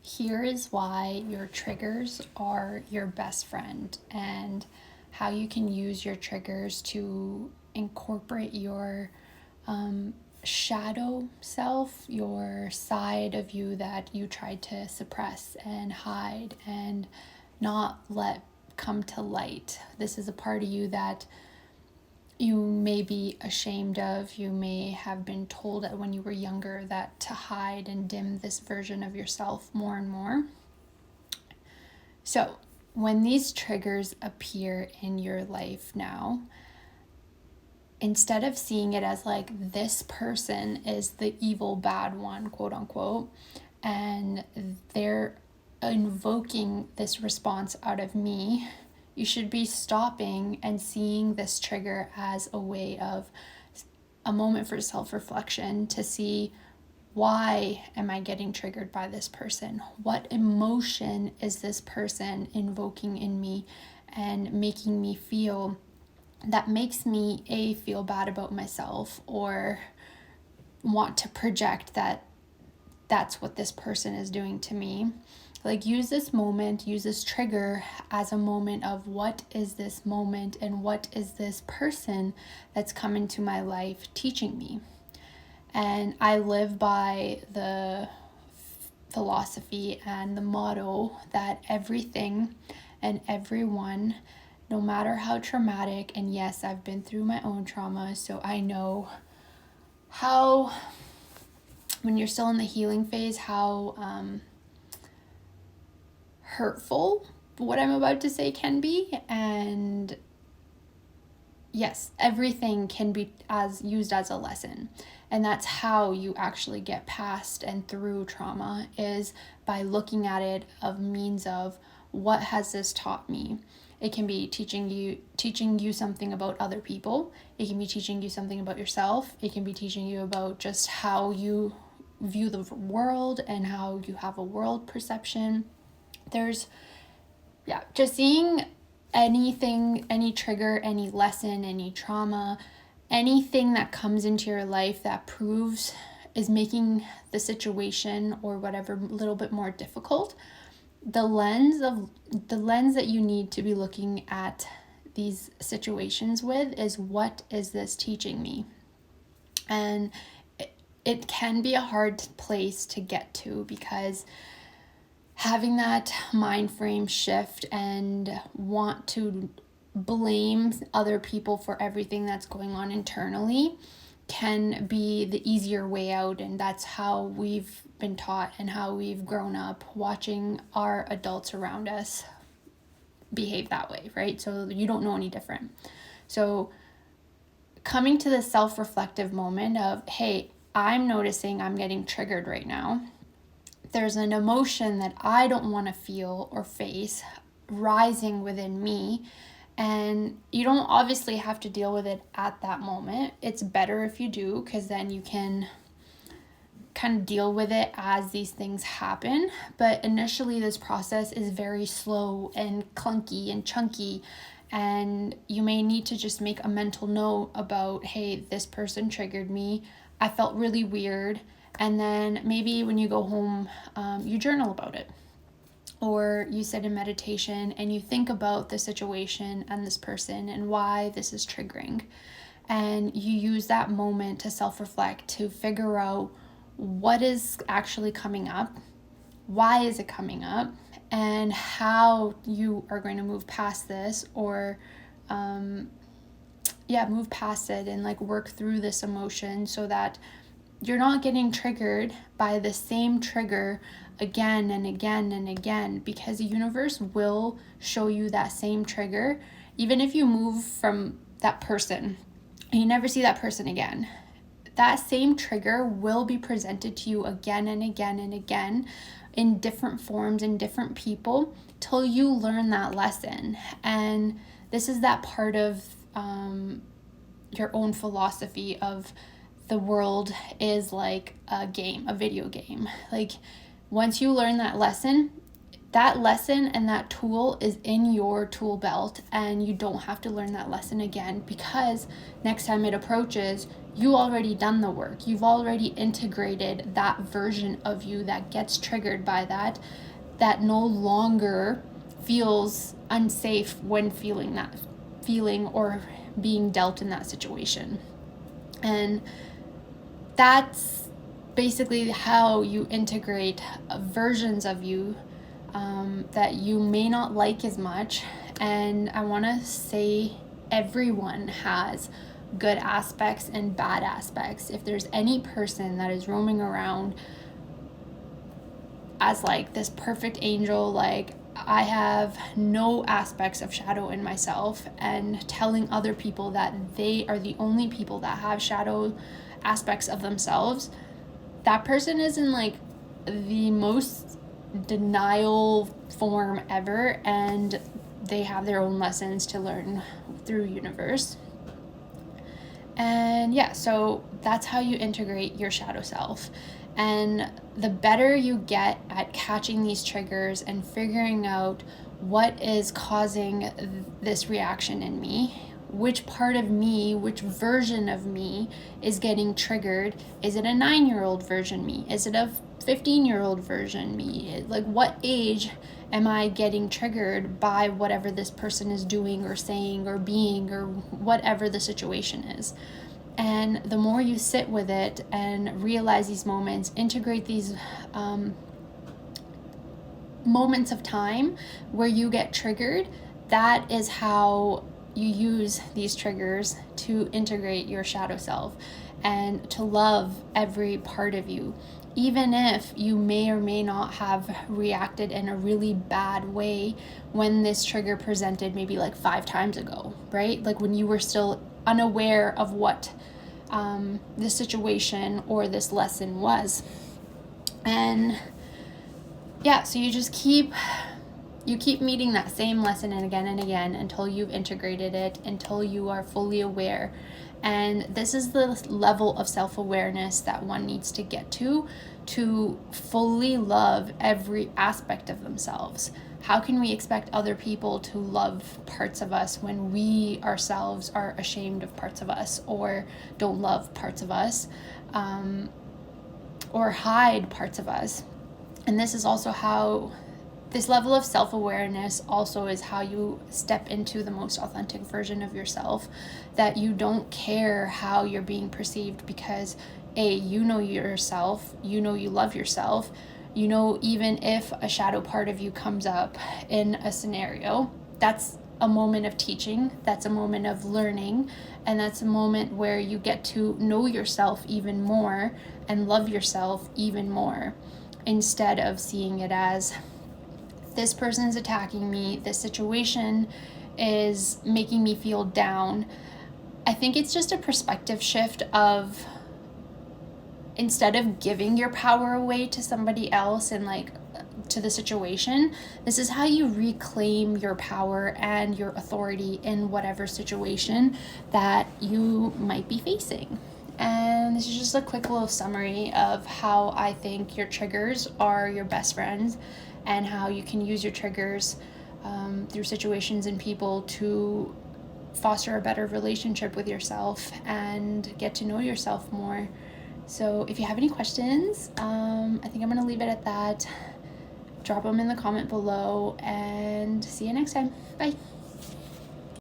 Here is why your triggers are your best friend, and how you can use your triggers to incorporate your shadow self, your side of you that you tried to suppress and hide and not let come to light. This is a part of you that you may be ashamed of. You may have been told that when you were younger that to hide and dim this version of yourself more and more. So when these triggers appear in your life now, instead of seeing it as like this person is the evil bad one, quote unquote, and they're invoking this response out of me, you should be stopping and seeing this trigger as a way of a moment for self-reflection to see, why am I getting triggered by this person? What emotion is this person invoking in me and making me feel that makes me feel bad about myself, or want to project that that's what this person is doing to me? Like, use this moment, use this trigger as a moment of, what is this moment and what is this person that's come into my life teaching me? And I live by the philosophy and the motto that everything and everyone, no matter how traumatic, and yes, I've been through my own trauma, so I know how, when you're still in the healing phase, how hurtful what I'm about to say can be. And yes, everything can be used as a lesson. And that's how you actually get past and through trauma, is by looking at it of means of, what has this taught me? It can be teaching you something about other people. It can be teaching you something about yourself. It can be teaching you about just how you view the world and how you have a world perception. Just seeing anything, any trigger, any lesson, any trauma, anything that comes into your life that is making the situation or whatever a little bit more difficult. The lens that you need to be looking at these situations with is, what is this teaching me? And it can be a hard place to get to, because having that mind frame shift and want to blame other people for everything that's going on internally can be the easier way out. And that's how we've been taught and how we've grown up, watching our adults around us behave that way, right? So you don't know any different. So coming to the self-reflective moment of, hey, I'm noticing I'm getting triggered right now. There's an emotion that I don't want to feel or face rising within me. And you don't obviously have to deal with it at that moment. It's better if you do, because then you can kind of deal with it as these things happen. But initially, this process is very slow and clunky and chunky. And you may need to just make a mental note about, hey, this person triggered me. I felt really weird. And then maybe when you go home, you journal about it. Or you sit in meditation and you think about the situation and this person and why this is triggering. And you use that moment to self-reflect, to figure out what is actually coming up, why is it coming up, and how you are going to move past this, or move past it and work through this emotion, so that you're not getting triggered by the same trigger again and again and again, because the universe will show you that same trigger. Even if you move from that person and you never see that person again, that same trigger will be presented to you again and again and again in different forms, in different people, till you learn that lesson. And this is that part of your own philosophy of, the world is like a game, a video game. Once you learn that lesson, that lesson and that tool is in your tool belt, and you don't have to learn that lesson again, because next time it approaches, you already done the work. You've already integrated that version of you that gets triggered by that no longer feels unsafe when feeling or being dealt in that situation. And that's basically how you integrate versions of you that you may not like as much. And I want to say everyone has good aspects and bad aspects. If there's any person that is roaming around as like this perfect angel, like I have no aspects of shadow in myself, and telling other people that they are the only people that have shadow aspects of themselves, that person is in like the most denial form ever, and they have their own lessons to learn through universe. And yeah, so that's how you integrate your shadow self. And the better you get at catching these triggers and figuring out what is causing this reaction in me, which part of me, which version of me is getting triggered. Is it a 9-year-old version me? Is it a 15-year-old version me? Like, what age am I getting triggered by whatever this person is doing or saying or being or whatever the situation is? And the more you sit with it and realize these moments, integrate these moments of time where you get triggered, that is how you use these triggers to integrate your shadow self and to love every part of you. Even if you may or may not have reacted in a really bad way when this trigger presented maybe like 5 times ago, right? Like when you were still unaware of what the situation or this lesson was. And yeah, so you just keep meeting that same lesson and again until you've integrated it, until you are fully aware. And this is the level of self-awareness that one needs to get to fully love every aspect of themselves. How can we expect other people to love parts of us when we ourselves are ashamed of parts of us, or don't love parts of us, or hide parts of us? And this is also how this level of self-awareness also is how you step into the most authentic version of yourself, that you don't care how you're being perceived, because you know yourself, you know you love yourself, you know even if a shadow part of you comes up in a scenario, that's a moment of teaching, that's a moment of learning, and that's a moment where you get to know yourself even more and love yourself even more, instead of seeing it as this person's attacking me, this situation is making me feel down. I think it's just a perspective shift of, instead of giving your power away to somebody else and like to the situation, this is how you reclaim your power and your authority in whatever situation that you might be facing. And this is just a quick little summary of how I think your triggers are your best friends, and how you can use your triggers through situations and people to foster a better relationship with yourself and get to know yourself more. So if you have any questions, I think I'm going to leave it at that. Drop them in the comment below, and see you next time. Bye.